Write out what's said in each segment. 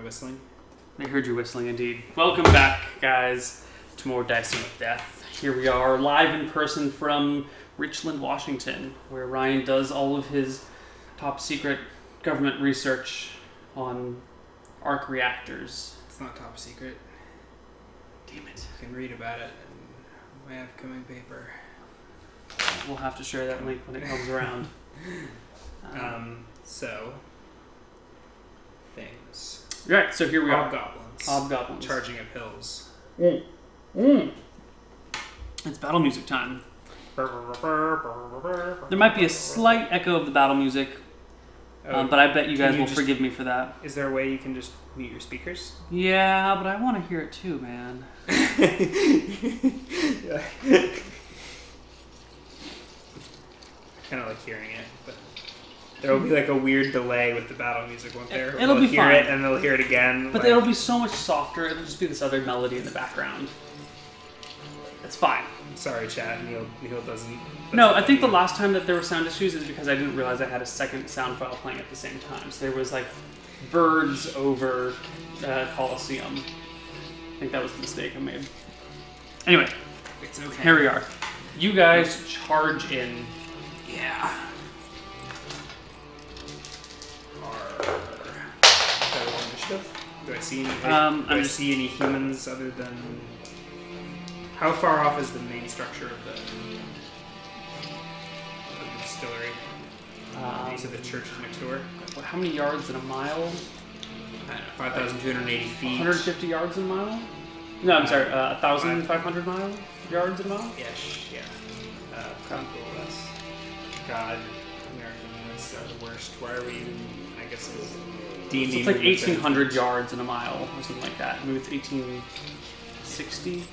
whistling. I heard you whistling, indeed. Welcome back, guys, to more Dicing with Death. Here we are, live in person from Richland, Washington, where Ryan does all of his top secret government research on arc reactors. It's not top secret. Damn it. You can read about it in my upcoming paper. We'll have to share that link when it comes around. So, things. Right, so here we are. Hobgoblins. Charging up hills. It's battle music time. There might be a slight echo of the battle music, but I bet you guys will forgive me for that. Is there a way you can just mute your speakers? Yeah, but I want to hear it too, man. Kind of like hearing it, but there will be like a weird delay with the battle music, won't there? It'll be fine. Hear it and they'll hear it again. But it'll be so much softer. It'll just be this other melody in the background. It's fine. Sorry, chat. Neil doesn't. No, I think the last time that there were sound issues is because I didn't realize I had a second sound file playing at the same time. So there was like birds over Colosseum. I think that was the mistake I made. Anyway, it's okay. Here we are. You guys charge in. Yeah. Initiative? Do I see any? See any humans other than? How far off is the main structure of the distillery? You said the church is next door. How many yards in a mile? 5,280 feet. 150 yards in a mile? No, I'm sorry. 1,500 yards in a mile? Yes. Yeah. Cool. That's God. American units are the worst. Why are we? I guess D&D. So it's like 1,800 yards in a mile or something like that. Maybe it's 1860.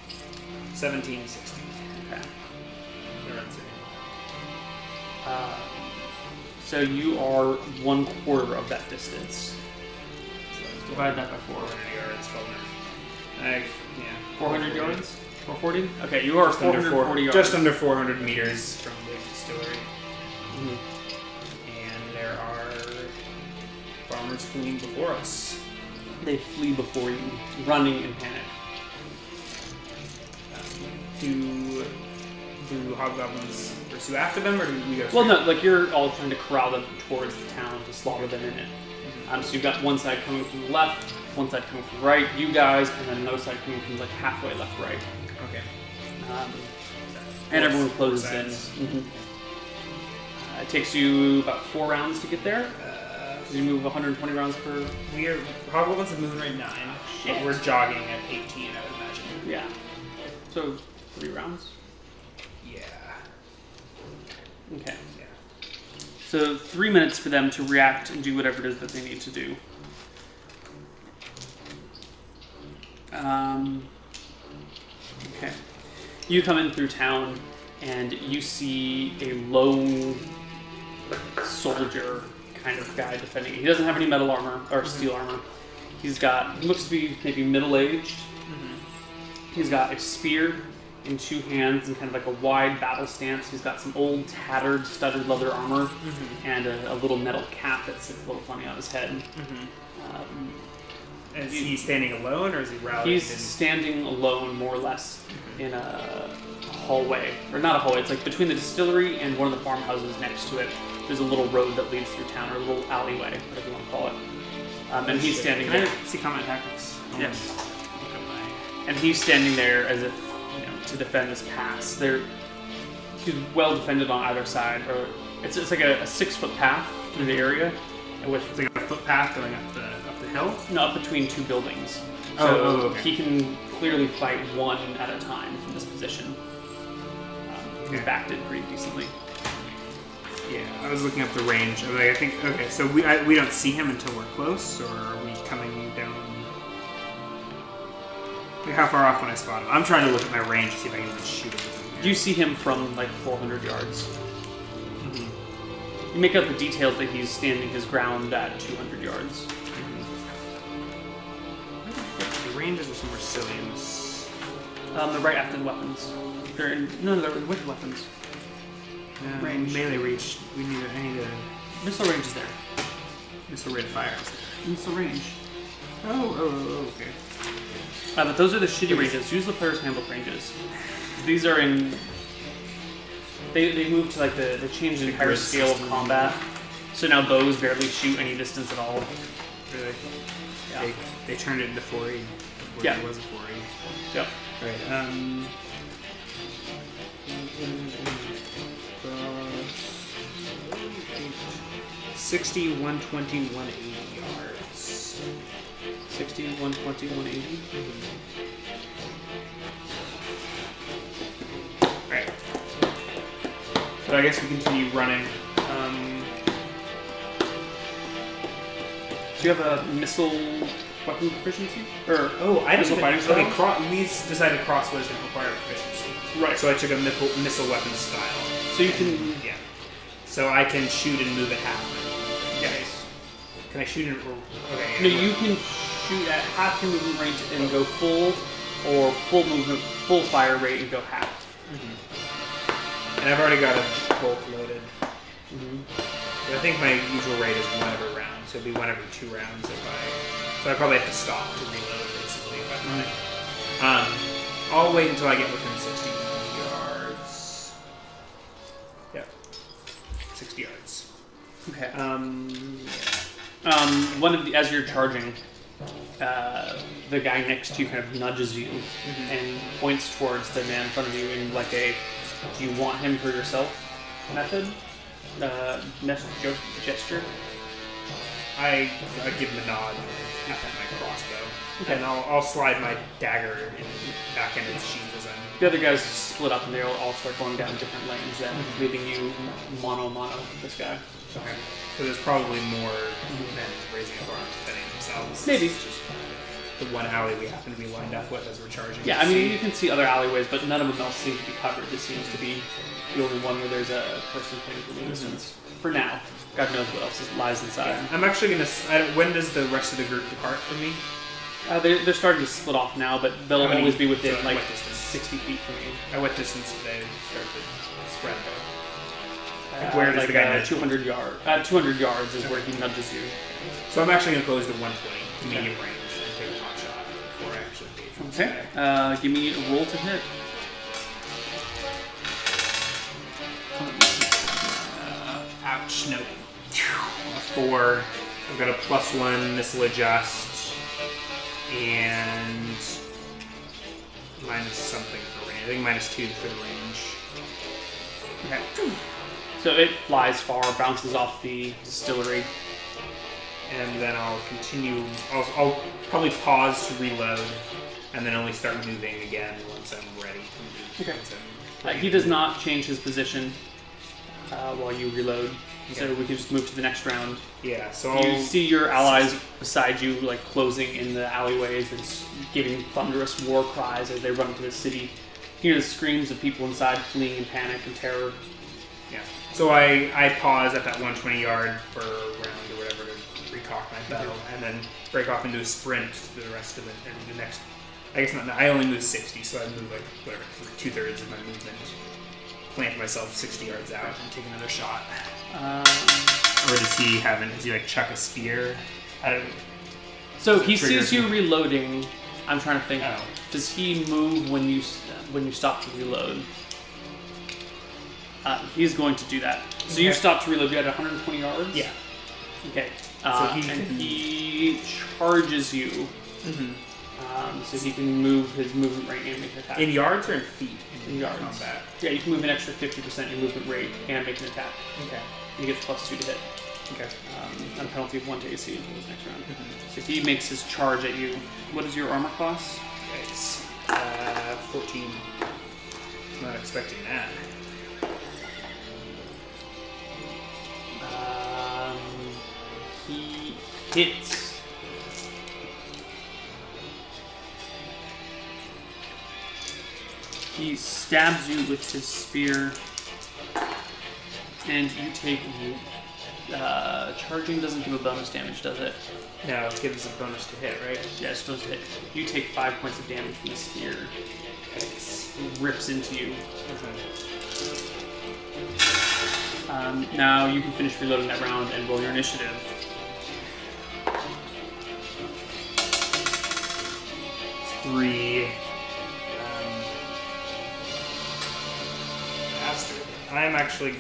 1760. Okay. Runs so you are 1/4 of that distance. So divide that by 4. 400 yards, 1,200. Yeah. 400 yards? 440? Okay, you are 440 yards. Just under 400 meters from the distillery. Mm-hmm. And there are farmers fleeing before us. They flee before you, running in panic. Do hobgoblins pursue after them, or do we go? Well, no, like you're all trying to corral them towards the town to slaughter them in it. So you've got one side coming from the left, one side coming from the right, you guys, and then another side coming from like halfway left, right. Okay. And everyone closes in. Mm-hmm. It takes you about 4 rounds to get there. You move 120 rounds per. Hobgoblins are moving right 9. Shit. But we're jogging at 18, I would imagine. Yeah. So 3 rounds. Yeah. Okay. Yeah. So 3 minutes for them to react and do whatever it is that they need to do. Okay. You come in through town and you see a lone soldier kind of guy defending. He doesn't have any metal armor or steel armor. He looks to be maybe middle-aged. He's got a spear in 2 hands and kind of like a wide battle stance. He's got some old, tattered, studded leather armor and a little metal cap that sits a little funny on his head. Is he standing alone, or is he rallying? He's standing alone, more or less, in a hallway. Or not a hallway, it's like between the distillery and one of the farmhouses next to it. There's a little road that leads through town, or a little alleyway, whatever you want to call it. And he's standing there. See combat tactics? Yes. And he's standing there as if, to defend this pass. He's well defended on either side. Or it's like a 6-foot path through the area. It's like a footpath going up the hill? No, up between 2 buildings. So okay. He can clearly fight one at a time from this position. He's backed it pretty decently. Yeah, I was looking up the range. I think, okay, so we don't see him until we're close, or are we coming down? Like how far off when I spot him? I'm trying to look at my range to see if I can just shoot him. You see him from like 400 yards. You make out the details that he's standing his ground at 200 yards. The ranges are somewhere silly in this. They're right after the weapons. They're with weapons. Range. Melee reach. I need a missile range is there. Missile rate of fire is there. Missile range. Okay. But those are the shitty ranges. Use the player's handbook ranges. These are in... They moved to like they changed the entire scale of combat. So now bows barely shoot any distance at all. Really? Yeah. They turned it into 4E. Yeah. It was a 4E. Yep. Right. 60, 120, 180 yards. 60, 120, 180. Alright. So I guess we continue running. Do you have a missile weapon proficiency? Or I missile fighting style? Okay, we decided crossbow is going to require proficiency. Right. So I took a missile weapon style. So you can... Yeah. So I can shoot and move at half. Yes. Can I shoot it? Okay. No, you can shoot at half your movement rate and go full, or full fire rate and go half. Mm-hmm. And I've already got a bolt loaded. Mm-hmm. But I think my usual rate is 1 every round, so it'd be 1 every 2 rounds So I probably have to stop to reload basically if I'm running. I'll wait until I get within 60 yards. Yep. 60 yards. Okay. One of the, as you're charging, the guy next to you kind of nudges you and points towards the man in front of you in like a "do you want him for yourself" method, gesture. I give him a nod at my crossbow. Okay. And I'll slide my dagger back into its sheath as I'm... The other guys split up and they all start going down different lanes, then leaving you mono with this guy. Okay. So there's probably more men raising up arms defending themselves. Maybe. It's just the one alley we happen to be lined up with as we're charging. Yeah, I mean, you can see other alleyways, but none of them else seem to be covered. This seems to be the only one where there's a person playing from a distance. For now. God knows what else lies inside. Yeah. I'm actually going to... When does the rest of the group depart from me? They're starting to split off now, but they'll always be within like what distance? 60 feet from you. At what distance do they start to spread though? Where does the guy 200 yards? 200 yards is where he nudges you. So I'm actually going to close to 120, medium range, and take a pot shot before I actually engage. Okay. Give me a roll to hit. Ouch, nope. A 4. I've got a +1 missile adjust, and minus something for range. I think -2 for the range. Okay. So it flies far, bounces off the distillery. And then I'll continue. I'll probably pause to reload, and then only start moving again once I'm ready to move. Okay. He does not change his position while you reload, so we can just move to the next round. Yeah. So you see your allies beside you, like closing in the alleyways and giving thunderous war cries as they run into the city. You hear the screams of people inside fleeing in panic and terror. Yeah. So I pause at that 120 yard for a round or whatever to recock my bow, and then break off into a sprint for the rest of it. And the next, I guess not. I only move 60, so I move like whatever 2/3 of my movement. Plant myself 60 yards out and take another shot. Or does he like chuck a spear? So he sees you reloading. I'm trying to think. Oh. Does he move when you stop to reload? He's going to do that. So you stop to reload. You at 120 yards. Yeah. Okay. So he charges you. Mm-hmm. So he can move his movement rate and make an attack. In yards or in feet? In yards. Combat. Yeah, you can move an extra 50% your movement rate and make an attack. Okay. He gets +2 to hit. Okay. And a penalty of 1 to AC until this next round. Mm-hmm. So he makes his charge at you. What is your armor class? Yikes. 14. Not expecting that. He hits. He stabs you with his spear, and you take. Charging doesn't give a bonus damage, does it? No, it gives a bonus to hit, right? Yeah, it's supposed to hit. You take 5 points of damage from the spear. It rips into you. Now you can finish reloading that round and roll your initiative. 3. Bastard. I'm actually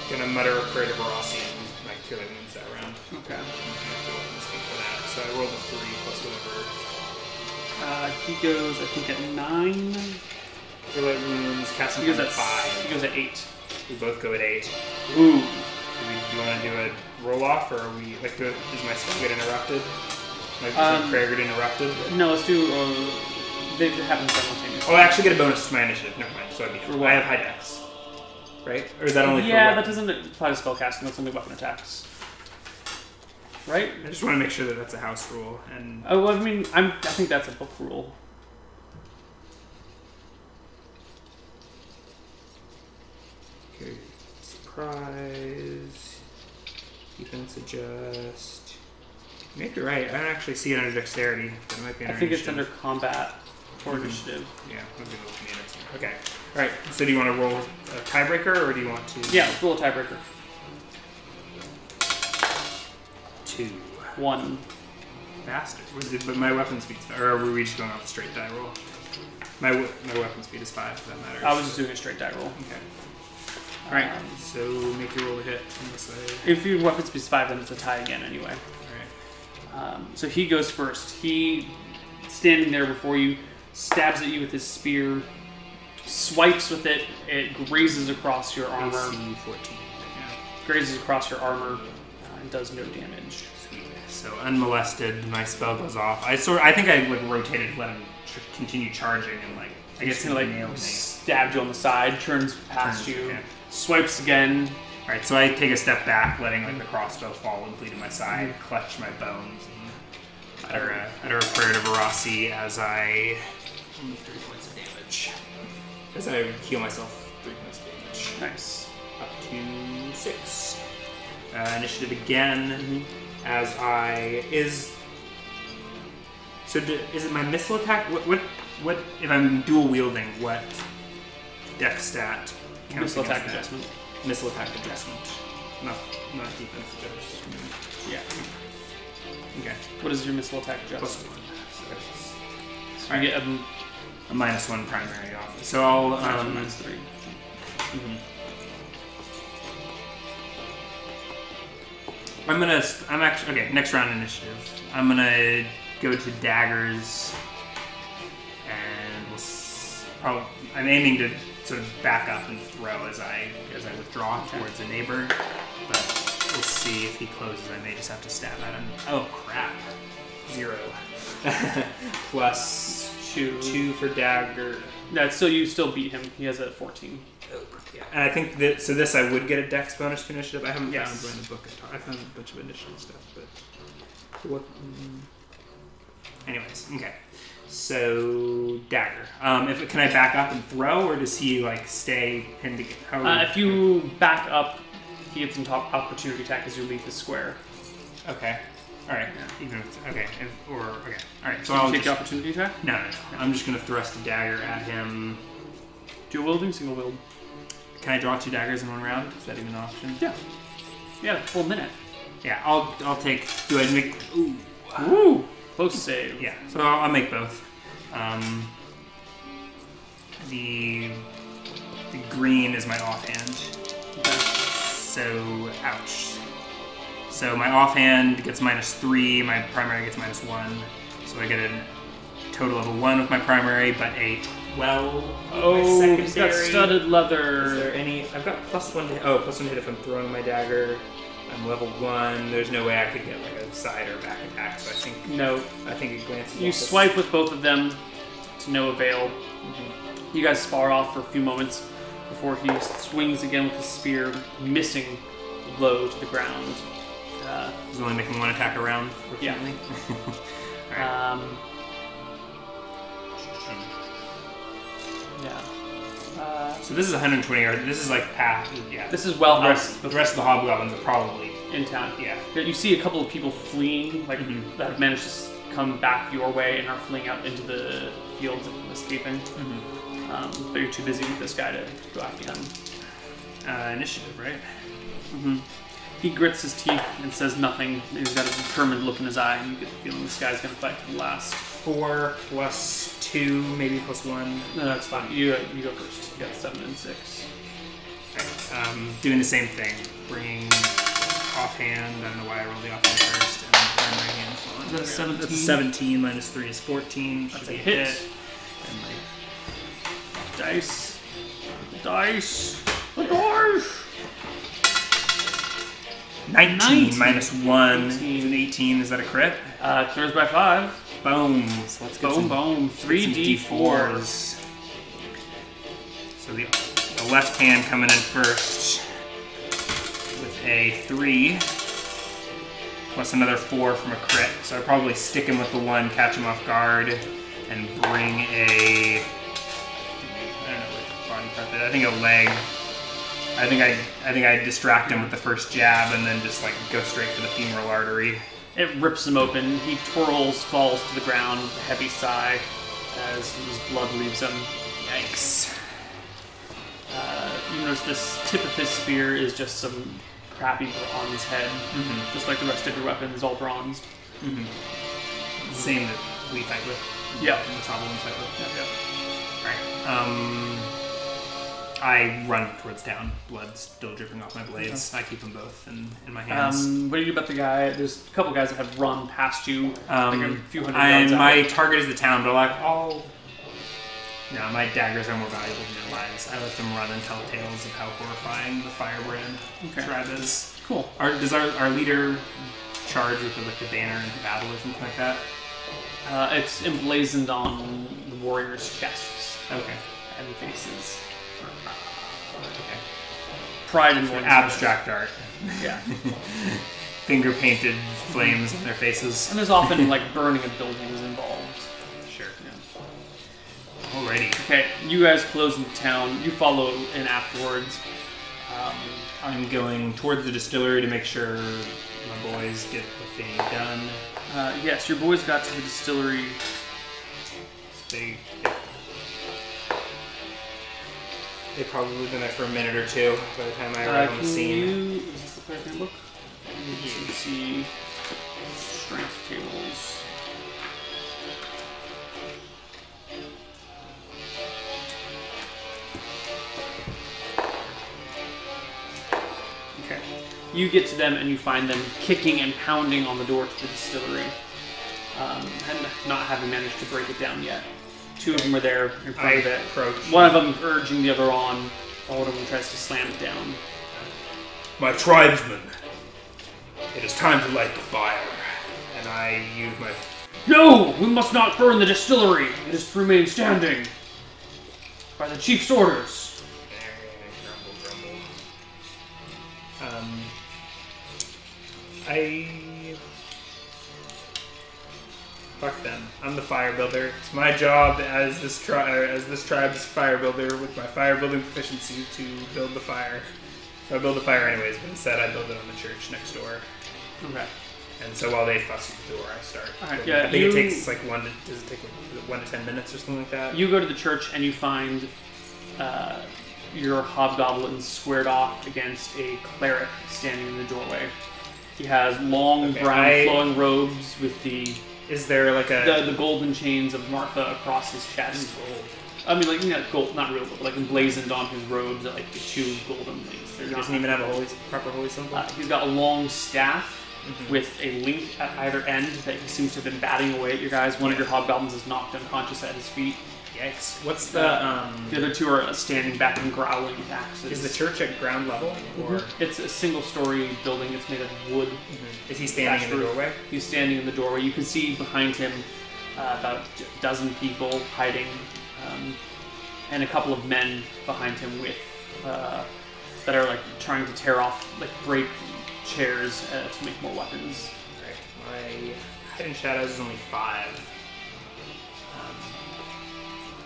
gonna mutter a prayer to Barassi and my cure light wounds that round. Okay. For that. So I rolled a 3 plus whatever. He goes, I think, at 9. Cure light wounds, casting He goes at at 5. He goes at 8. We both go at 8. Ooh. Do you want to do a roll off, or are we like? Does my spell get interrupted? Like, does my prayer get interrupted? No, let's do. They happen simultaneously. Oh, I actually get a bonus to my initiative. Never mind. So I have high dex, right? Or is that only? Yeah, for that doesn't apply to spellcasting. That's only weapon attacks. Right? I just want to make sure that that's a house rule. And Oh, well, I mean, I think that's a book rule. okay, surprise, defense adjust. Maybe you're right. I don't actually see it under dexterity. But it might be I under think it's initiative. under combat or initiative. Yeah, maybe it'll be initiative. Okay. All right. So do you want to roll a tiebreaker, or do you want to? Yeah, let's roll a tiebreaker. 2. 1. Bastard. But my weapon speed's 5. Or were we just going off a straight die roll? My weapon speed is 5, if that matters. I was just doing a straight die roll. Okay. Alright, so make your roll to hit on this side. If your weapon speed is 5, then it's a tie again anyway. Alright. So he goes first. He, standing there before you, stabs at you with his spear, swipes with it, it grazes across your armor. AC 14. Yeah. Grazes across your armor and does no damage. Sweet. So unmolested, my spell goes off. I think I like rotated to let him continue charging, and like I guess Kind of like nailed me. stabbed you on the side, turns past you, Okay. swipes again. Alright, so I take a step back, letting like the crossbow fall and bleed to my side, clutch my bones, and utter a prayer to Barassi as I only 3 points of damage. As I heal myself 3 points of damage. Nice. Up to 6. Initiative again. As I is it my missile attack? What if I'm dual wielding? What dex stat? counts Missile attack against that? adjustment. Missile attack adjustment. Not defense adjustment. Yeah. Okay. What is your missile attack Plus adjustment? 1. So that's So you get a -1 primary off. So I'll minus 3. I'm actually okay. Next round initiative. I'm gonna go to daggers, and I'm aiming to sort of back up and throw as I withdraw towards a neighbor. But we'll see if he closes. I may just have to stab at him. Oh crap! 0 plus 2 for dagger. So you still beat him. He has a 14. Yeah, and I think that this I would get a dex bonus to initiative. I haven't Yes. found one in the book. I found a bunch of initiative stuff, but what? Anyways, okay. So dagger. Can I back up and throw, or does he like stay pinned together? If you back up, he gets an opportunity attack as you leave the square. Okay. All right. Even if it's, okay. Okay. All right. So So I'll you take just, the opportunity attack? no. I'm just gonna thrust a dagger at him. Dual wielding, single wield. Can I draw 2 daggers in one round? Is that even an option? Yeah. Yeah, full minute. Yeah. I'll take. Do I make? Ooh. Woo! Close save. Yeah, so I'll make both. The green is my offhand, Okay. so ouch. So my offhand gets -3, my primary gets -1, so I get a total of a 1 with my primary, but a 12 with my secondary. He's got studded leather. Is there any? I've got +1 to hit. Oh, +1 to hit if I'm throwing my dagger. I'm level 1. There's no way I could get like a side or back attack, so I think No. it glances. You off this. swipe with both of them to no avail. You guys spar off for a few moments before he swings again with his spear, missing low to the ground. He's only making 1 attack a round. Yeah. Alright. Yeah. So this is 120 yards. This is like past. Yeah. This is well the out rest, the rest of the hobgoblins are probably. in town. Yeah. You see a couple of people fleeing, like that have managed to come back your way and are fleeing out into the fields and escaping. But you're too busy with this guy to go after him. Initiative, right? He grits his teeth and says nothing. He's got a determined look in his eye, and you get the feeling this guy's going to fight to the last. 4 plus 2, maybe plus 1. No, that's fine. You go first. You got 7 and 6. Doing the same thing. Bringing offhand. I don't know why I rolled the offhand first. And then my hand falling. Is that a 17? That's a 17 minus 3 is 14. That's Should a be hit. And my Dice. Dice. The dice. 19 minus 1 is 18. an 18. Is that a crit? Clears by 5. Boom. So let's get Boom, some, boom. get some 3d4s. So the left hand coming in first with a 3 plus another 4 from a crit. So I'd probably stick him with the 1, catch him off guard, and bring a, I don't know which body part that is. I think a leg. I think I distract him with the first jab and then just like go straight for the femoral artery. It rips him open. He twirls, falls to the ground with a heavy sigh as his blood leaves him. Yikes. You notice this tip of his spear is just some crappy bronze head. Mm-hmm. Just like the rest of your weapons, all bronzed. Mm-hmm. Same that we fight with. Yeah. And the Toblins fight with. Yeah. Alright. I run towards town. Blood still dripping off my blades. I keep them both in my hands. What do you do about the guy? There's a couple guys that have run past you. Like a few hundred and yards my out. target is the town, but like, oh. No, my daggers are more valuable than their lives. I let them run and tell tales of how horrifying the Firebrand tribe is. Cool. Does our leader charge with the banner into battle or something like that? It's emblazoned on the warriors' chests. Okay. And faces. Okay. Pride in So one's abstract art. Yeah. Finger painted flames on their faces. And there's often like burning of buildings involved. Sure. Yeah. Alrighty. Okay, you guys close into town. You follow in afterwards. I'm going towards the distillery to make sure my boys get what they need done. Yes, your boys got to the distillery. They've probably been there for a minute or two by the time I arrive on the scene. Is this the correct handbook? You can see strength tables. Okay. You get to them and you find them kicking and pounding on the door to the distillery. And not having managed to break it down yet. Two of them are there in front of it. Approach. One of them urging the other on, while one of them tries to slam it down. My tribesmen, it is time to light the fire. And I use my... No! We must not burn the distillery! It is to remain standing! By the chief's orders! Fuck them. I'm the fire builder. It's my job as this tribe's fire builder with my fire building proficiency to build the fire. So I build the fire anyways, but instead I build it on the church next door. Okay. And so while they fuss with the door, I start. Alright, building. yeah, I think it takes like 1 to 10 minutes or something like that? You go to the church and you find your hobgoblin squared off against a cleric standing in the doorway. He has long brown flowing robes with the... Is there like a... The golden chains of Martha across his chest. Gold. I mean, like, not gold, not real gold, but like emblazoned on his robes at like the 2 golden links. He doesn't even have a proper holy symbol? He's got a long staff with a link at either end that he seems to have been batting away at you guys. One of your hobgoblins is knocked unconscious at his feet. Yikes. What's the... The other 2 are standing back and growling with axes. Is the church at ground level? Or It's a single-story building. It's made of wood. Is he standing in the doorway? He's standing in the doorway. You can see behind him about a dozen people hiding, and a couple of men behind him with that are like trying to tear off, like break chairs to make more weapons. Right. My hidden shadows is only 5.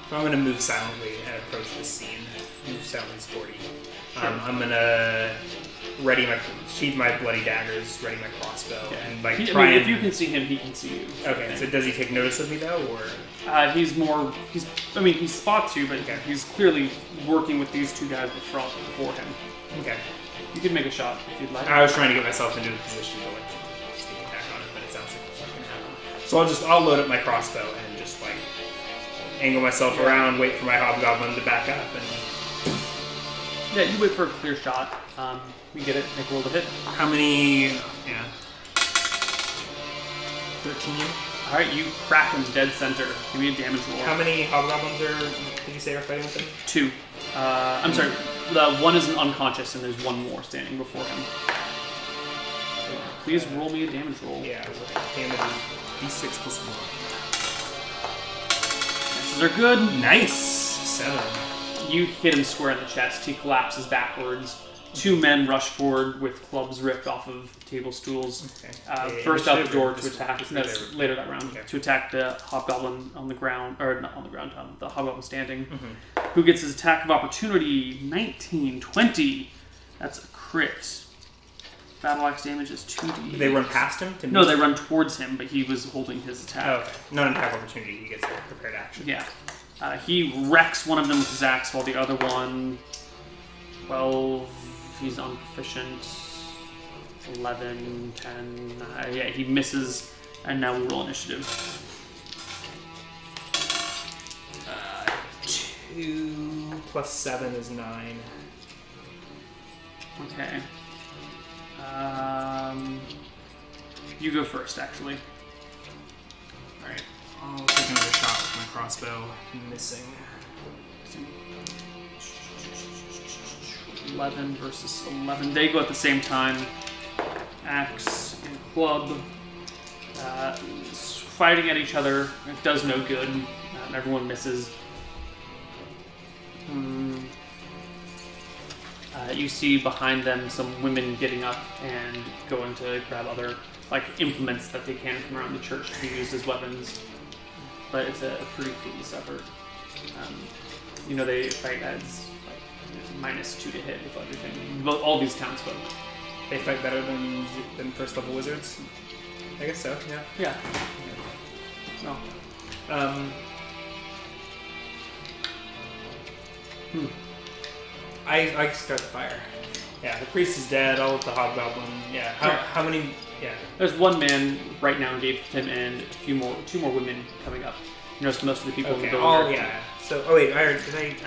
So I'm going to move silently and approach this scene. Move silently is 40. Sure. I'm going to sheath my bloody daggers, ready my crossbow, and like if you can see him, he can see you. Okay, so does he take notice of me though, or? He spots you, but he's clearly working with these 2 guys before him. Okay. You can make a shot if you'd like. I was trying to get myself into a position to like sneak attack on it, but it sounds like it's not going to happen. So I'll load up my crossbow and just like angle myself around, wait for my hobgoblin to back up, and Yeah, you wait for a clear shot. You get it, make a roll to hit. how many? Yeah, 13. Alright, you crack him dead center. Give me a damage roll. How many hobgoblins did you say are fighting with him? 2. I'm sorry, the one is unconscious and there's one more standing before him. Please roll me a damage roll. Yeah, damage is d6 plus 1. Misses are good. Nice! 7. You hit him square in the chest. He collapses backwards. 2 men rush forward with clubs ripped off of table stools. Okay. Burst out the door to Just- attack. just That's later that round. Okay. To attack the hobgoblin on the ground, or not on the ground, the hobgoblin standing. Mm-hmm. Who gets his attack of opportunity? 19, 20. That's a crit. Battle axe damage is 2d. Did they run past him? To No, they run towards him, but he was holding his attack. Oh, okay. Not an attack opportunity. He gets a prepared action. Yeah. He wrecks one of them with his axe, while the other one, 12, he's unproficient. 11, 10, yeah, he misses, and now we roll initiative. 2 plus 7 is 9. Okay. You go first, actually. Alright. I'll take another shot with my crossbow. Missing. 11 versus 11. They go at the same time. Axe and club. Fighting at each other. It does no good. Everyone misses. You see behind them some women getting up and going to grab other implements that they can from around the church to be used as weapons. But it's a pretty fruitless effort. They fight as -2 to hit with everything. Well, all these townsfolk. They fight better than first level wizards? I guess so, yeah. Yeah. No. I start the fire. Yeah, the priest is dead, all of the hobgoblin. Yeah. How many? Yeah. There's one man right now engaged with him, and two more women coming up. You notice most of the people in the building. Oh yeah. So wait, I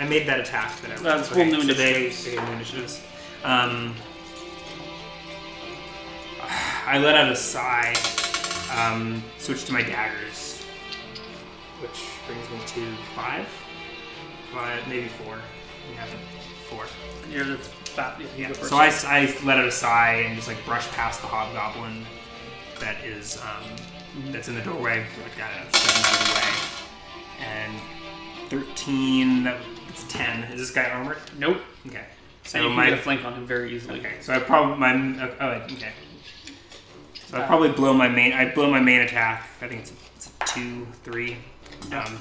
made that attack that I That's full new initiatives. They new initiatives. I let out a sigh. Switch to my daggers, which brings me to 5, maybe 4. Yeah, 4. Yeah, that's fat. Yeah, you go first. So I let out a sigh and just brush past the hobgoblin that is that's in the doorway. I got it, step out of the way. And 13. That's a 10. Is this guy armored? Nope. Okay. So you can get a flank on him very easily. Okay. So I probably okay. So I probably blow my main. I blow my main attack. I think it's a 2, 3.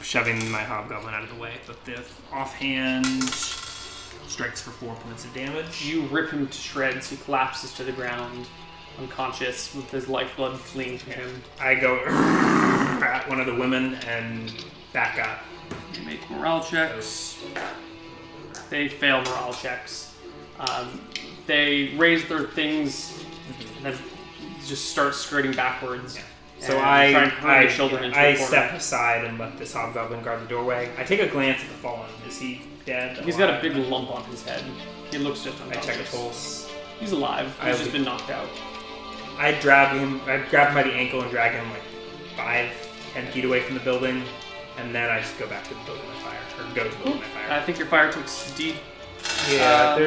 Shoving my hobgoblin out of the way. But the offhand strikes for 4 points of damage. You rip him to shreds. He collapses to the ground, unconscious, with his lifeblood fleeing from him. I go at one of the women and back up. They make morale checks. They fail morale checks. They raise their things and then just start skirting backwards. Yeah. So I step aside and let this hobgoblin guard the doorway. I take a glance at the fallen. Is he dead? He's got a big lump on his head. He looks just unconscious. I check a pulse. He's alive. He's just been knocked out. I grab him by the ankle and drag him 5, 10 feet away from the building, and then I just go back to the building my fire, or go to the building my fire. I think your fire takes D. Yeah,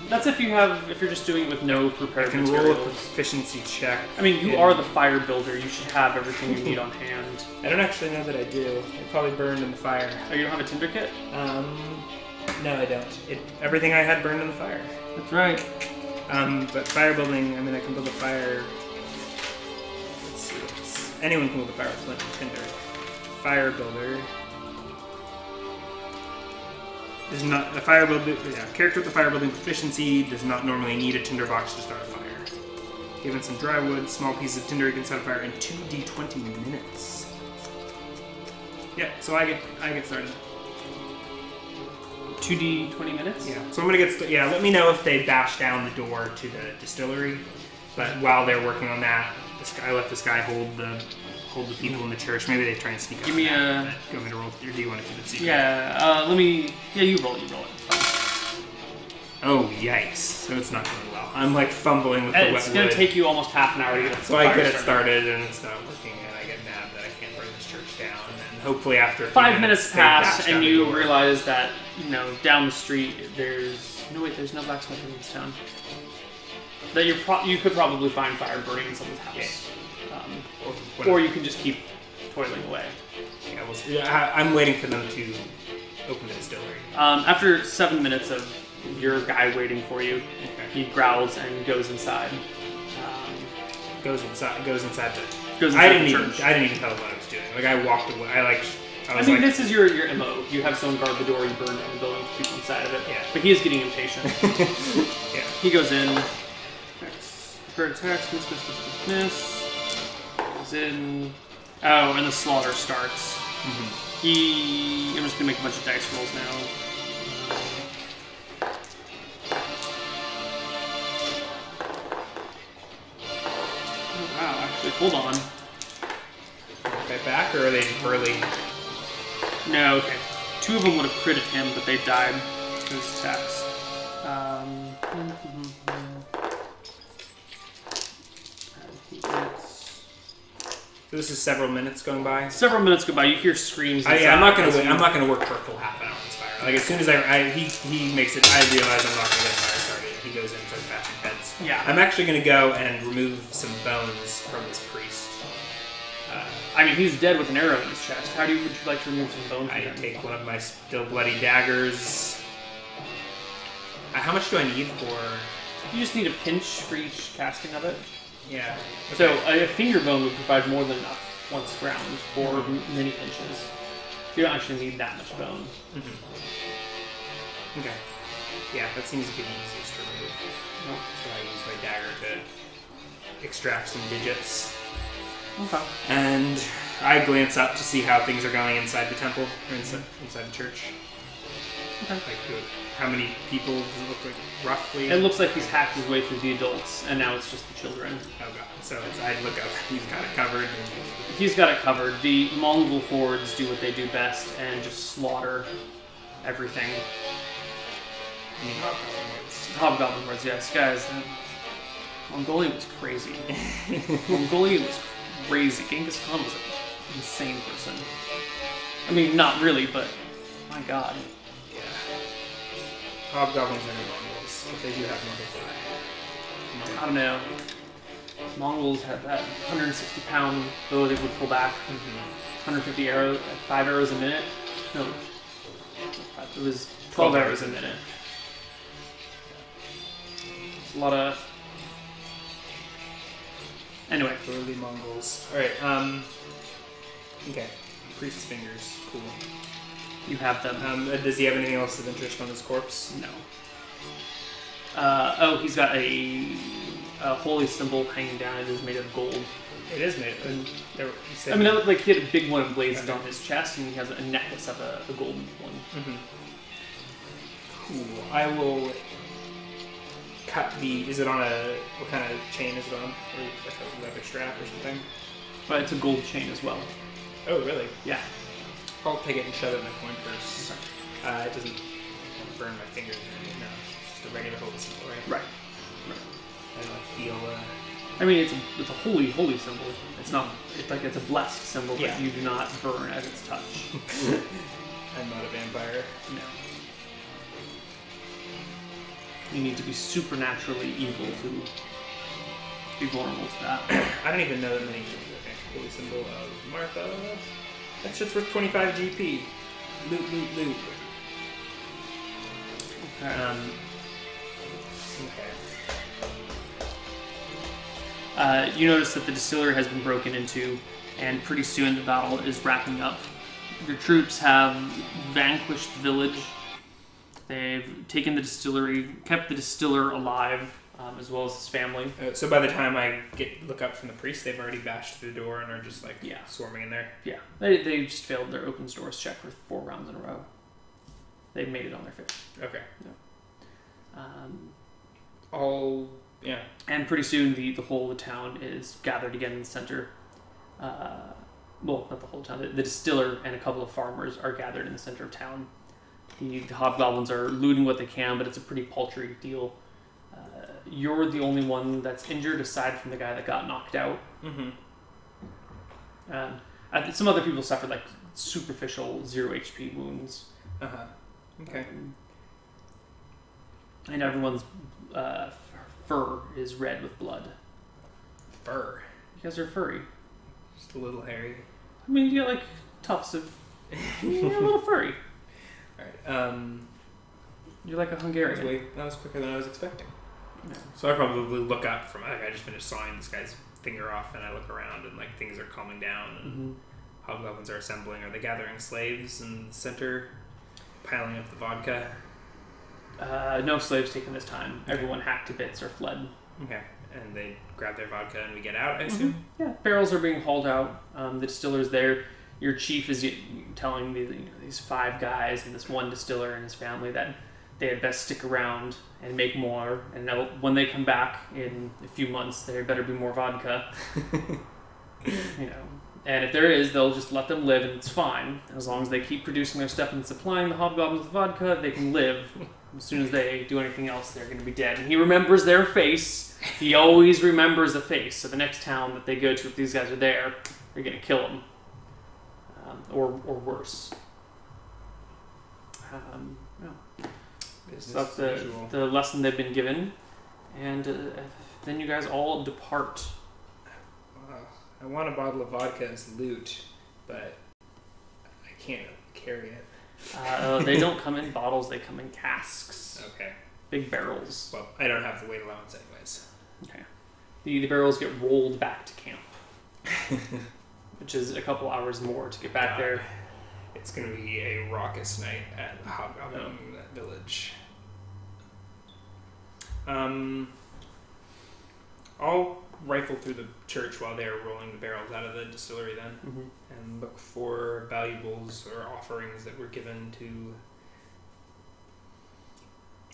that's if you're just doing it with no prepared I can materials. roll a proficiency check. I mean, you are the fire builder. You should have everything you need on hand. I don't actually know that I do. It probably burned in the fire. Oh, you don't have a tinder kit? No, I don't. Everything I had burned in the fire. That's right. But fire building, I can build a fire. Let's see. Anyone can build a fire with flint and tinder. Fire builder. Is not the fire builder. Yeah, character with the fire building proficiency does not normally need a tinderbox to start a fire. Given some dry wood, small pieces of tinder, you can start a fire in 2d20 minutes. Yeah, so I get started. 2d 20 minutes? Yeah. So I'm gonna get let me know if they bash down the door to the distillery. But while they're working on that, I let this guy hold the hold the people in the church. Maybe they try and sneak out. Give me Do a... you want me to roll? Or do you want to keep it secret? Yeah, let me... Yeah, you roll it. It's fine. Oh, yikes. So it's not going well. I'm like fumbling with the wet wood. It's going to take you almost half an hour to get it So I get it started and it's not working and I get mad that I can't burn this church down. And hopefully after 5 minutes pass they dash and out you the door. realize that, down the street there's... No, wait, there's no blacksmith in this town. That you could probably find fire burning in someone's house. Or you can just keep toiling away. Yeah, we'll see. I'm waiting for them to open the distillery. After 7 minutes of your guy waiting for you, he growls and goes inside. Goes inside. Goes inside I the didn't church. even tell him what I was doing. Like I walked away. This is your MO. You have someone guard the door, you burn down the building with people inside of it. Yeah. But he is getting impatient. Yeah. He goes in. Prepare attacks. Miss. Goes in. Oh, and the slaughter starts. Mm-hmm. I'm just gonna make a bunch of dice rolls now. Oh, wow, actually, hold on. Fight back, or are they burly? No, okay. 2 of them would have critted him, but they died to his attacks. He gets... This is several minutes going by. Several minutes go by. You hear screams. I'm not gonna wait. I'm not gonna work for a full half hour on this fire. Like as soon as he makes it, I realize I'm not gonna get fire started. He goes in and starts bashing heads. Yeah. I'm actually gonna go and remove some bones from this priest. He's dead with an arrow in his chest. Would you like to remove some bone from I him? take one of my still bloody daggers. How much do I need for? You just need a pinch for each casting of it. Yeah. So a finger bone would provide more than enough once ground for many pinches. You don't actually need that much bone. Mm-hmm. Okay. Yeah, that seems to be the easiest to remove. So I use my dagger to extract some digits. Okay. And I glance up to see how things are going inside the temple, or inside the church. Okay. How many people does it look like, roughly? It looks like he's hacked his way through the adults, and now it's just the children. Oh god. So I look up, he's got it covered. He's got it covered. The Mongol hordes do what they do best, and just slaughter everything. Hobgoblin hordes, yes. Guys, Mongolia was crazy. Mongolia was crazy. Genghis Khan was an insane person. Not really, but my god. Yeah. Hobgoblins are Mongols, but they do have multiple. I don't know. Mongols had that 160-pound bow they would pull back. 150 arrows, 5 arrows a minute. No, it was 12 arrows a minute. It's a lot of... Anyway. Early Mongols. Alright, okay. Priest's fingers. Cool. You have them. Does he have anything else of interest on his corpse? No. He's got a holy symbol hanging down. It is made of gold. It is made of... It looked like he had a big one emblazoned on his chest, and he has a necklace of a golden one. Mm-hmm. Cool. I will cut the... Is it on a... What kind of chain is it on? Or like a leather strap or something? But it's a gold chain as well. Oh, really? Yeah. I'll take it and shove it in my coin purse. It doesn't burn my fingers or anything. No, it's just a regular holy symbol, right? Right. I don't feel... It's a holy symbol. It's not... It's a blessed symbol, Yeah. but you do not burn at its touch. I'm not a vampire. No. You need to be supernaturally evil to be vulnerable to that. I don't even know that many... Okay, holy symbol of Martha. That shit's worth 25 GP. Loot. Okay. Okay. You notice that the distillery has been broken into, and pretty soon the battle is wrapping up. Your troops have vanquished the village. They've taken the distillery, kept the distiller alive, as well as his family. So by the time I look up from the priest, they've already bashed through the door and are just swarming in there. Yeah, they just failed their opens doors check for 4 rounds in a row. They've made it on their 5th. Okay. Yeah. And pretty soon the whole of the town is gathered again in the center. well, not the whole town. The distiller and a couple of farmers are gathered in the center of town. The hobgoblins are looting what they can, but it's a pretty paltry deal. You're the only one that's injured, aside from the guy that got knocked out. Mm-hmm. I think some other people suffered like superficial 0 HP wounds. Uh-huh. Okay. And everyone's fur is red with blood. Fur. You guys are furry. Just a little hairy. I mean, you get like tufts of. You're a little furry. Alright. You're like a Hungarian. That was quicker than I was expecting. Yeah. So I probably look up from, like, I just finished sawing this guy's finger off, and I look around, and like things are calming down, and hobgoblins are assembling. Are they gathering slaves in the center, piling up the vodka? No slaves taken this time. Everyone hacked to bits or fled. Okay. And they grab their vodka and we get out, I assume? Yeah, barrels are being hauled out. The distiller's there. Your chief is telling these 5 guys and this one distiller and his family that they had best stick around and make more. And when they come back in a few months, there better be more vodka. And if there is, they'll just let them live and it's fine. As long as they keep producing their stuff and supplying the hobgoblins with vodka, they can live. As soon as they do anything else, they're going to be dead. And he remembers their face. He always remembers the face. So the next town that they go to, if these guys are there, they're going to kill them. Or worse. So that's the lesson they've been given. And then you guys all depart. I want a bottle of vodka as loot, but I can't carry it. They don't come in bottles, they come in casks. Okay. Big barrels. Well, I don't have the weight allowance anyways. Okay. The barrels get rolled back to camp. Which is a couple hours more to get back there. It's going to be a raucous night at the Hobgoblin Village. I'll rifle through the church while they're rolling the barrels out of the distillery then, and look for valuables or offerings that were given to...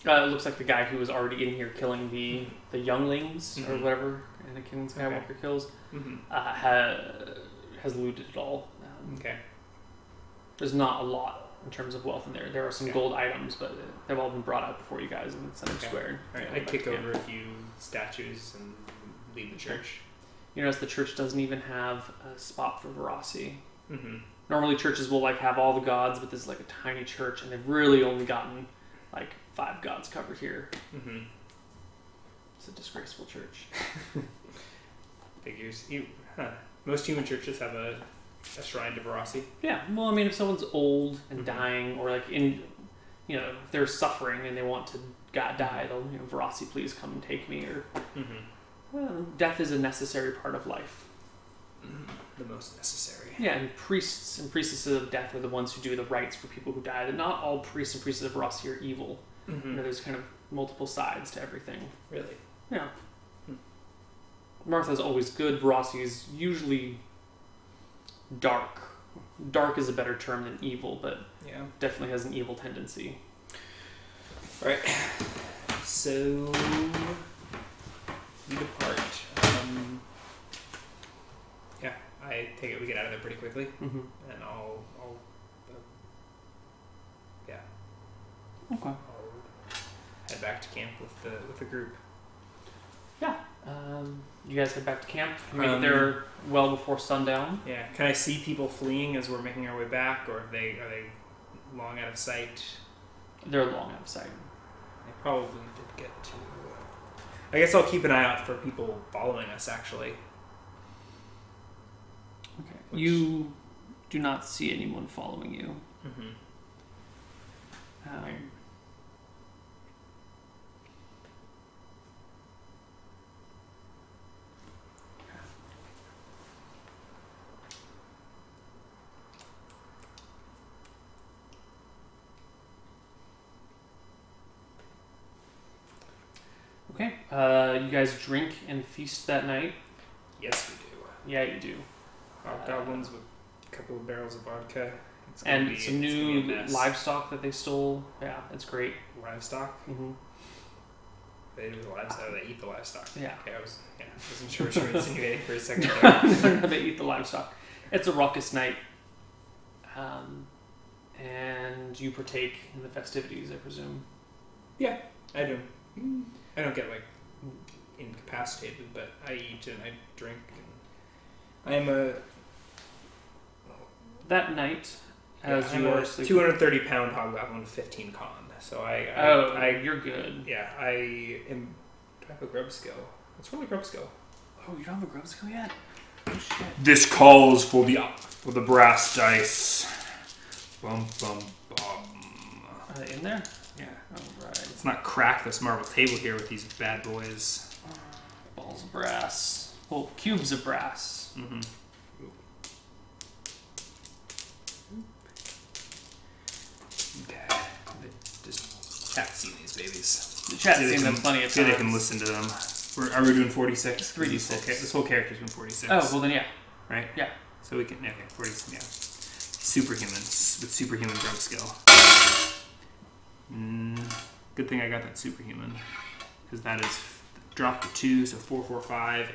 It looks like the guy who was already in here killing the younglings, or whatever Anakin Skywalker kills, has looted it all. There's not a lot in terms of wealth in there. There are some gold items, but they've all been brought out before you guys in the center square. Alright, I kick over a few statues and leave the church. You notice the church doesn't even have a spot for Verasi. Normally churches will like have all the gods, but this is like a tiny church, and they've really only gotten like 5 gods covered here. It's a disgraceful church. Figures. Most human churches have a shrine to Verasi. Yeah, well, I mean, if someone's old and dying, or like if they're suffering and they want to die, they'll, Verasi, please come and take me, or death is a necessary part of life. The most necessary. Yeah, and priests and priestesses of death are the ones who do the rites for people who die. That not all priests and priestesses of Verasi are evil. There's kind of multiple sides to everything. Really? Yeah. Martha's always good. Verasi is usually dark. Dark is a better term than evil, but definitely has an evil tendency. Alright. So we depart. I take it we get out of there pretty quickly, and I'll head back to camp with the group. Yeah. You guys head back to camp. You make it there well before sundown. Yeah. Can I see people fleeing as we're making our way back, or are they long out of sight? They're long out of sight. They probably did get to... I guess I'll keep an eye out for people following us, actually. Okay. You do not see anyone following you. Okay. You guys drink and feast that night? Yes, we do. Yeah, you do. Hobgoblins with a couple of barrels of vodka. And some new livestock that they stole. Yeah, it's great. Livestock? They do the livestock. They eat the livestock. Yeah. Okay, I wasn't sure what you were insinuating for a second there. No, they eat the livestock. It's a raucous night. And you partake in the festivities, I presume. Yeah, I do. I don't get like incapacitated, but I eat and I drink. And I'm a that night, as I'm you are a sleeping. 230-pound hobgoblin with 15 con. So You're good. Yeah, I am. Do I have a grub skill? What's really grub skill? Oh, you don't have a grub skill yet? Oh shit. This calls for the brass dice. Bum bum bum. Are they in there? Yeah. All right. Let's not crack this marble table here with these bad boys. Balls of brass. Well, cubes of brass. Mm-hmm. Okay. Just chat seen these babies. The chat's seen them plenty of times. They can listen to them. Are we doing 46? 3d6. This whole character's been 46. Oh, well then yeah. Right? Yeah. So we can, okay, 46, yeah. Superhumans with superhuman grub skill. Good thing I got that superhuman. Because that is drop to 2, so 4, 4, 5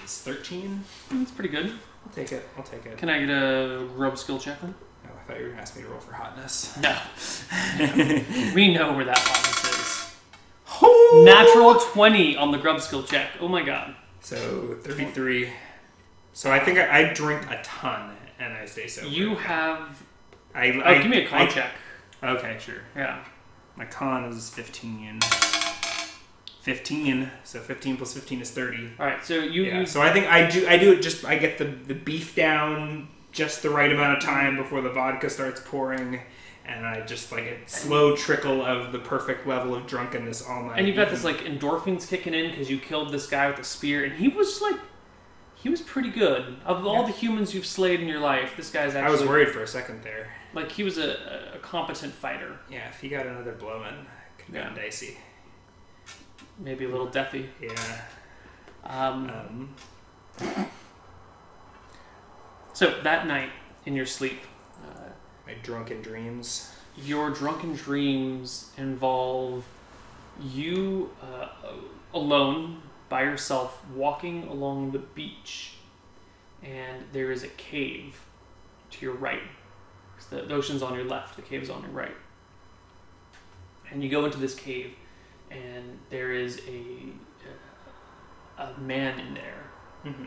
is 13. That's pretty good. I'll take it. Can I get a grub skill check then? Oh, I thought you were going to ask me to roll for hotness. No. We know where that hotness is. Natural 20 on the grub skill check. Oh my god. So 33. So I think I drink a ton and I stay sober. You have... give me a con check. Okay, sure. Yeah. My con is 15. 15. So 15 plus 15 is 30. Alright, so you... So I think I do it just... I get the beef down just the right amount of time before the vodka starts pouring. And I just like a slow trickle of the perfect level of drunkenness all night. And you've got this like endorphins kicking in because you killed this guy with a spear. And he was pretty good. Of all the humans you've slayed in your life, this guy's actually... I was worried for a second there. Like, he was a competent fighter. Yeah, if he got another blow in, it could have been dicey. Maybe a little deathy. Yeah. So, that night, in your sleep... my drunken dreams. Your drunken dreams involve you alone, by yourself, walking along the beach. And there is a cave to your right. The ocean's on your left, the cave is on your right. And you go into this cave, and there is a man in there. Mm-hmm.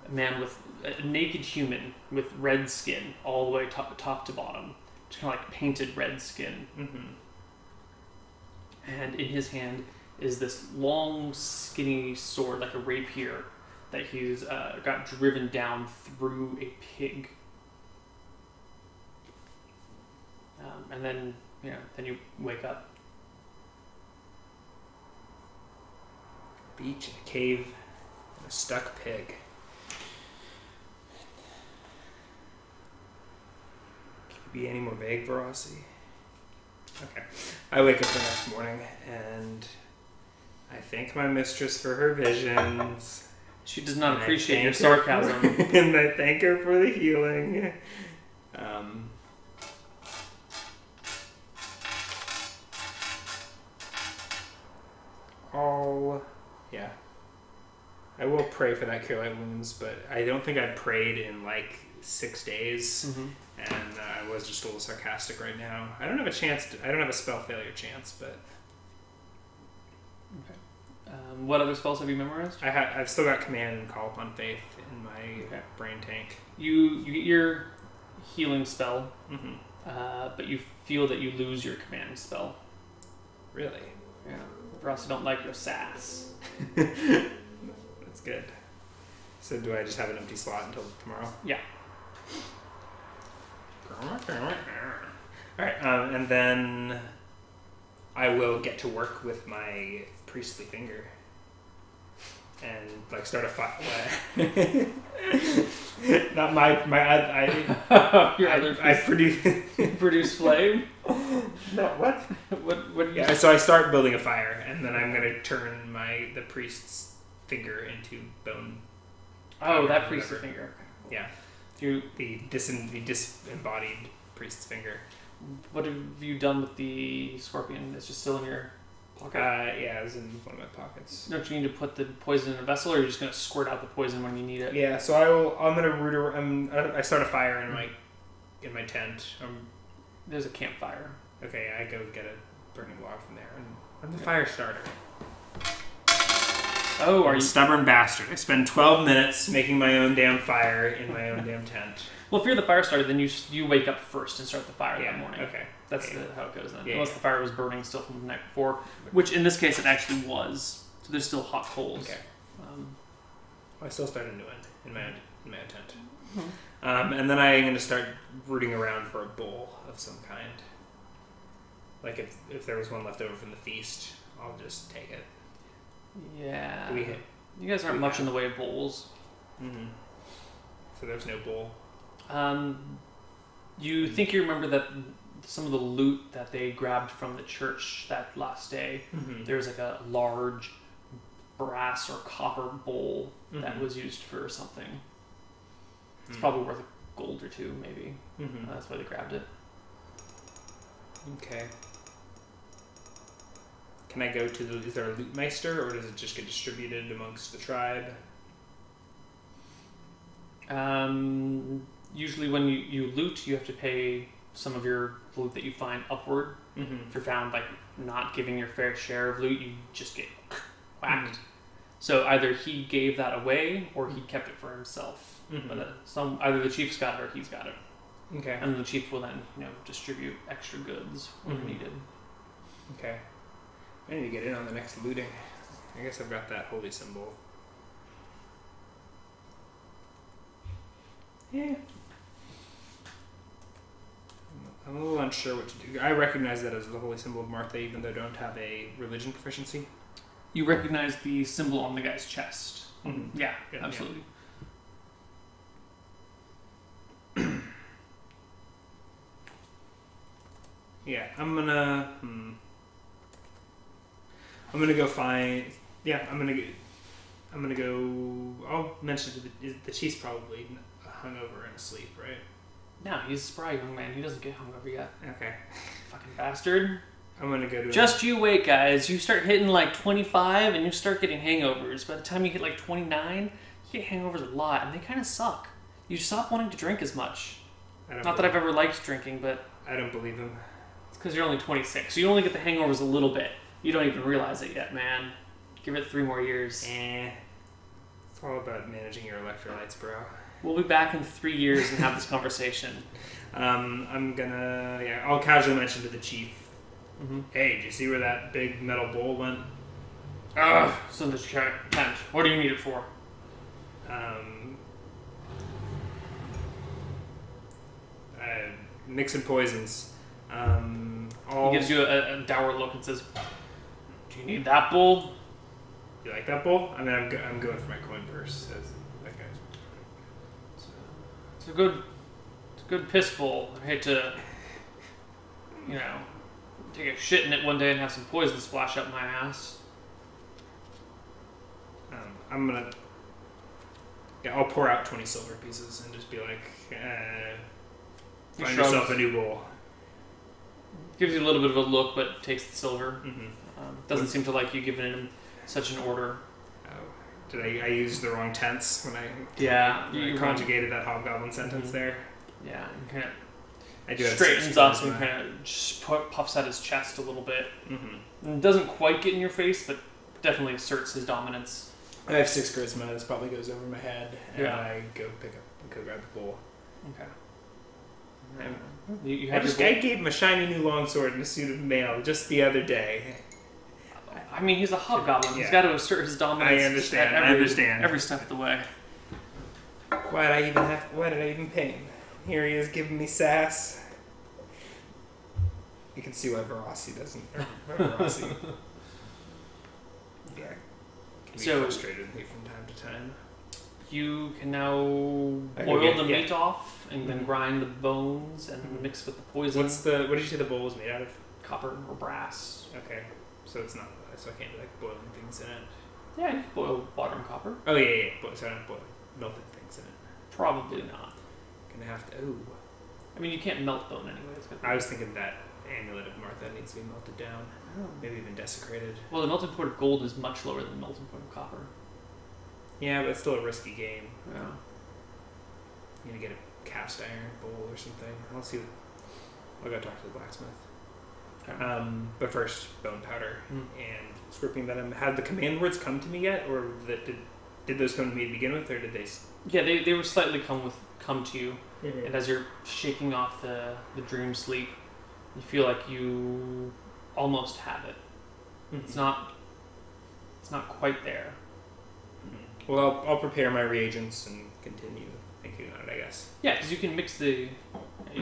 A man with a naked human with red skin all the way top to bottom. Just kind of like painted red skin. Mm-hmm. And in his hand is this long, skinny sword, like a rapier, that he's got driven down through a pig. And then, then you wake up. Beach, a cave, and a stuck pig. Can you be any more vague, Verossi? Okay. I wake up the next morning and I thank my mistress for her visions. She does not appreciate your sarcasm. And I thank her for the healing. Yeah. I will pray for that cure light wounds, but I don't think I've prayed in like 6 days. Mm-hmm. And I was just a little sarcastic right now. I don't have a chance. I don't have a spell failure chance, but okay. What other spells have you memorized? I've still got command and call upon faith in my brain tank. You get your healing spell, Mm-hmm. but you feel that you lose your command spell. Really? Yeah. Verossi don't like your sass. That's good. So do I just have an empty slot until tomorrow? Yeah. Alright, and then I will get to work with my priestly finger and like start a fire. Not I produce flame. No, what? What? Yeah, so I start building a fire, and then I'm gonna turn the priest's finger into bone. Oh, that priest's finger. Yeah. The disembodied priest's finger. What have you done with the scorpion? It's just still in your... pocket? Yeah, it was in one of my pockets. Don't you need to put the poison in a vessel, or are you just going to squirt out the poison when you need it? Yeah, so I'm gonna root around. I start a fire in my tent. There's a campfire. Okay, I go get a burning log from there, and I'm the fire starter. Oh, I'm a stubborn bastard. I spend 12 minutes making my own damn fire in my own damn tent. Well, if you're the fire starter, then you wake up first and start the fire that morning. Okay. That's how it goes then. Yeah, Unless the fire was burning still from the night before, which in this case it actually was. So there's still hot coals. Okay. I still start a new one in my own tent. Mm-hmm. And then I'm going to start rooting around for a bowl of some kind. Like if there was one left over from the feast, I'll just take it. Yeah. You guys aren't much in the way of bowls. Mm-hmm. So there's no bowl. You think you remember that some of the loot that they grabbed from the church that last day, there's like a large brass or copper bowl that was used for something. It's probably worth a gold or two, maybe. That's why they grabbed it. Okay. Can I go to is there a loot meister, or does it just get distributed amongst the tribe? Usually when you loot, you have to pay some of your loot that you find upward. If you're found like not giving your fair share of loot, you just get whacked. So either he gave that away or he kept it for himself. But either the chief's got it or he's got it. Okay. And the chief will then distribute extra goods when needed. Okay. I need to get in on the next looting. I guess I've got that holy symbol. Yeah. I'm a little unsure what to do. I recognize that as the holy symbol of Martha, even though I don't have a religion proficiency. You recognize the symbol on the guy's chest. Yeah, Good, absolutely. Yeah, I'm gonna go find. Yeah, I'm gonna go. I'll mention to the chief's probably hungover and asleep, right? No, he's a spry young man. He doesn't get hungover yet. Okay. Fucking bastard. I'm gonna go to. Just you wait, guys. You start hitting like 25, and you start getting hangovers. By the time you hit like 29, you get hangovers a lot, and they kind of suck. You stop wanting to drink as much. Not that I've ever liked drinking, but I don't believe him. It's because you're only 26, so you only get the hangovers a little bit. You don't even realize it yet, man. Give it 3 more years. It's all about managing your electrolytes, bro. We'll be back in 3 years and have this conversation. I'll casually mention to the chief. Hey, did you see where that big metal bowl went? It's in the tent. What do you need it for? Mixing poisons. He gives you a dour look and says, "Do you need that bowl?" You like that bowl? I mean, I'm going for my coin purse. As that guy's. It's a good piss bowl. I hate to, take a shit in it one day and have some poison splash up my ass. I'll pour out 20 silver pieces and just be like, find yourself a new bowl. Gives you a little bit of a look, but takes the silver. Doesn't seem to like you giving him such an order. Did I use the wrong tense when I conjugated that hobgoblin sentence there? Yeah, and kind I do of straightens up and kind of just puffs out his chest a little bit. And doesn't quite get in your face, but definitely asserts his dominance. I have 6 charisma. This probably goes over my head, and I go grab the bowl. Okay. I gave him a shiny new longsword and a suit of mail just the other day. I mean, he's a hobgoblin. He's got to assert his dominance. I understand. Every step of the way. Why did I even pay him? Here he is giving me sass. You can see why Verossi doesn't. Verossi. Yeah. Can be frustrated with me from time to time. You can now boil the meat off and then grind the bones and mix with the poison. What did you say the bowl was made out of? Copper or brass. Okay. So it's not. So I can't be like boiling things in it. Yeah, you can boil water and copper. Oh yeah. So I don't boil melted things in it. Probably not. Gonna have to. Ooh. I mean, you can't melt bone anyway. I was thinking that amulet of Martha needs to be melted down. Oh. Maybe even desecrated. Well, the melting point of gold is much lower than the melting point of copper. Yeah, but it's still a risky game. Yeah. You need to get a cast iron bowl or something. I'll see. I'll go talk to the blacksmith. Okay. But first, bone powder and scorpion venom. Had the command words come to me yet, or did those come to me to begin with, or did they? Yeah, they were slightly come to you, Mm-hmm. and as you're shaking off the dream sleep, you feel like you almost have it. Mm-hmm. It's not quite there. Mm-hmm. Well, I'll prepare my reagents and continue thinking on it, I guess. Yeah, because you can you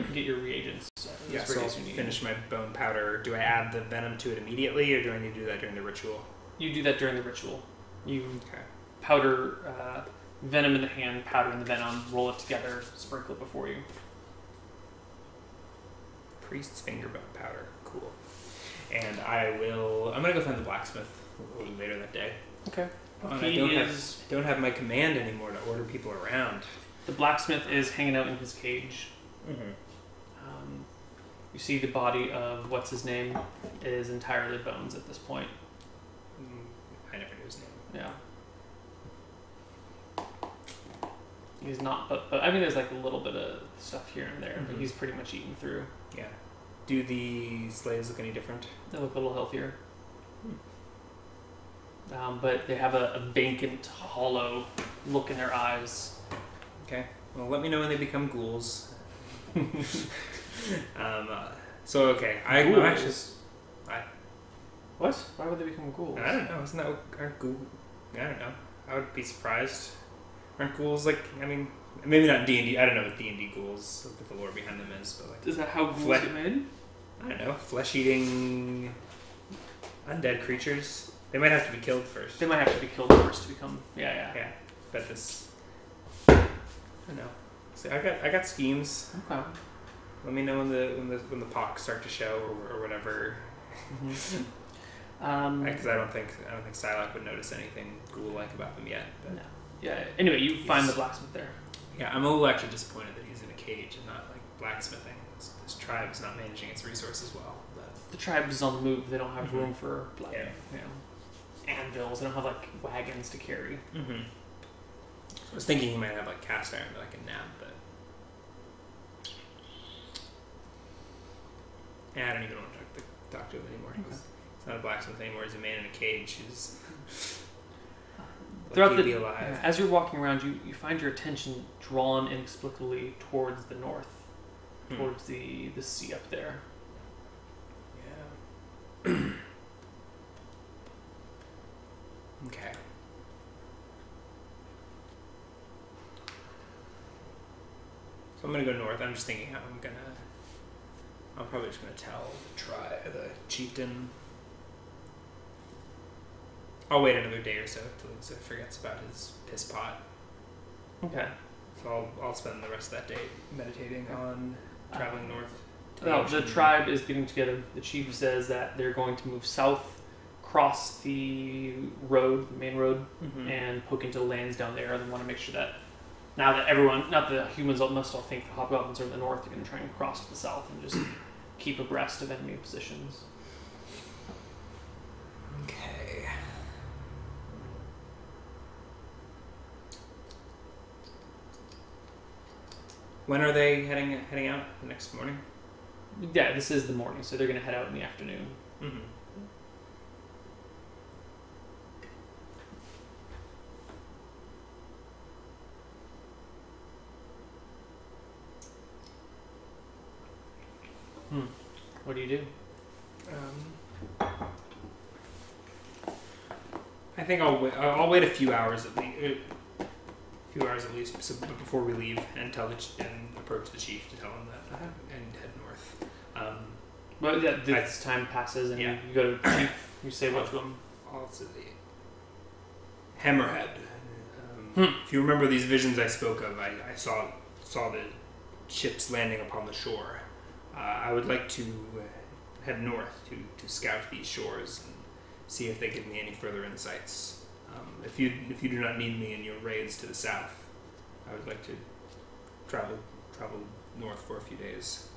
can get your reagents. Yeah, so I'll finish my bone powder. Do I add the venom to it immediately, or do I need to do that during the ritual? You do that during the ritual. You Okay. powder venom in the hand, powder in the venom, roll it together, sprinkle it before you. Priest's finger bone powder. Cool. And I'm gonna go find the blacksmith a little later that day. Okay. I don't have my command anymore to order people around. The blacksmith is hanging out in his cage. Mm-hmm. You see the body of what's his name is entirely bones at this point. I never knew his name. Yeah. He's not, but I mean, there's like a little bit of stuff here and there, but he's pretty much eaten through. Yeah. Do the slaves look any different? They look a little healthier. But they have a vacant, hollow look in their eyes. Okay. Well, let me know when they become ghouls. So okay, I'm actually. What? Why would they become ghouls? I don't know. Isn't that aren't ghouls? I don't know. I would be surprised. Aren't ghouls like? I mean, maybe not D&D. I don't know what D&D ghouls, what the lore behind them is, but like. Is that how ghouls get made? I don't know. Flesh-eating undead creatures. They might have to be killed first. They might have to be killed first to become. Yeah. But this. I don't know. See, I got schemes. Okay. Let me know when the pox start to show or whatever. Because I don't think Psylocke would notice anything ghoul-like about them yet. But no. Yeah. Anyway, you find the blacksmith there. Yeah, I'm a little actually disappointed that he's in a cage and not like blacksmithing. This tribe is not managing its resources well. But The tribe is on the move. They don't have room for Yeah. anvils. They don't have like wagons to carry. Mm-hmm. I was thinking he might have like cast iron that I can nab, but I don't even want to talk to him anymore. Okay. He's not a blacksmith anymore. He's a man in a cage who's Throughout he'd be alive. as you're walking around, you find your attention drawn inexplicably towards the north, towards the sea up there. Yeah. Okay. So I'm gonna go north. I'm just thinking how I'm probably just gonna tell the chieftain. I'll wait another day or so till he forgets about his piss pot. Okay. So I'll spend the rest of that day meditating on traveling north. Well, the tribe is getting together. The chief says that they're going to move south, cross the road, the main road, and poke into the lands down there. They want to make sure that now that not the humans must all think the hobgoblins are in the north, they're going to try and cross to the south and just keep abreast of enemy positions. Okay. When are they heading out? The next morning? Yeah, this is the morning, so they're going to head out in the afternoon. Mm-hmm. What do you do? I think I'll wait a few hours at least. So before we leave, and approach the chief to tell him that and head north. Well, yeah, this time passes, and you go to the chief. You say what to him? Also the Hammerhead. If you remember these visions I spoke of, I saw the ships landing upon the shore. I would like to head north to scout these shores and see if they give me any further insights. If you do not need me in your raids to the south, I would like to travel north for a few days.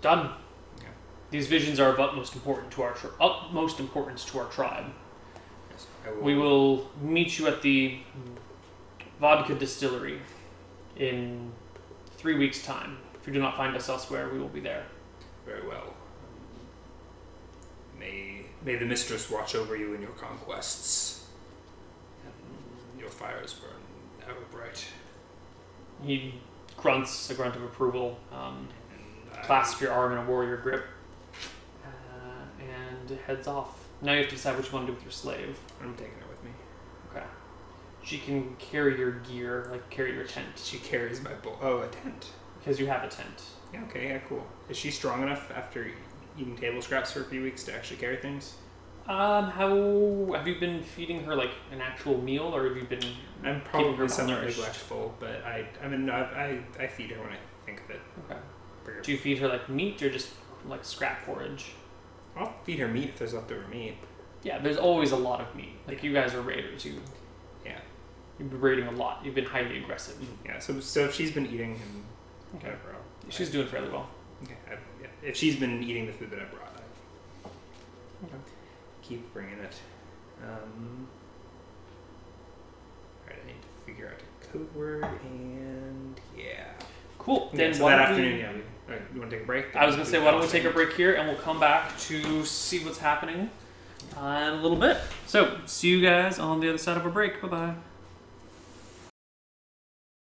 Done. Yeah. These visions are of utmost importance to our tribe. Yes, We will meet you at the vodka distillery in 3 weeks' time. If you do not find us elsewhere, we will be there. Very well. May the mistress watch over you in your conquests. And your fires burn ever bright. He grunts a grunt of approval, And clasps your arm in a warrior grip, and heads off. Now you have to decide what you want to do with your slave. I'm taking her with me. Okay. She can carry your gear, like carry your tent, She carries my bowl. Oh, a tent. because you have a tent. Yeah, okay, yeah, cool. Is she strong enough after eating table scraps for a few weeks to actually carry things? How have you been feeding her like an actual meal, or have you been? I'm her probably somewhat malnourished? neglectful, but I feed her when I think of it. Okay. Bring her- Do you feed her like meat or just like scrap forage? I'll feed her meat if there's leftover meat. Yeah, there's always a lot of meat. Like you guys are raiders. Yeah. You've been raiding a lot. You've been highly aggressive. Yeah, so if she's been eating and Okay. whatever, She's doing fairly well. okay, yeah. If she's been eating the food that I brought, Okay. keep bringing it. Alright, I need to figure out a code word and yeah. Cool. Yeah, Then so why that don't afternoon, we, yeah. Alright, you want to take a break? I was gonna say, why don't we take a break here and we'll come back to see what's happening in a little bit. So, see you guys on the other side of a break. Bye bye.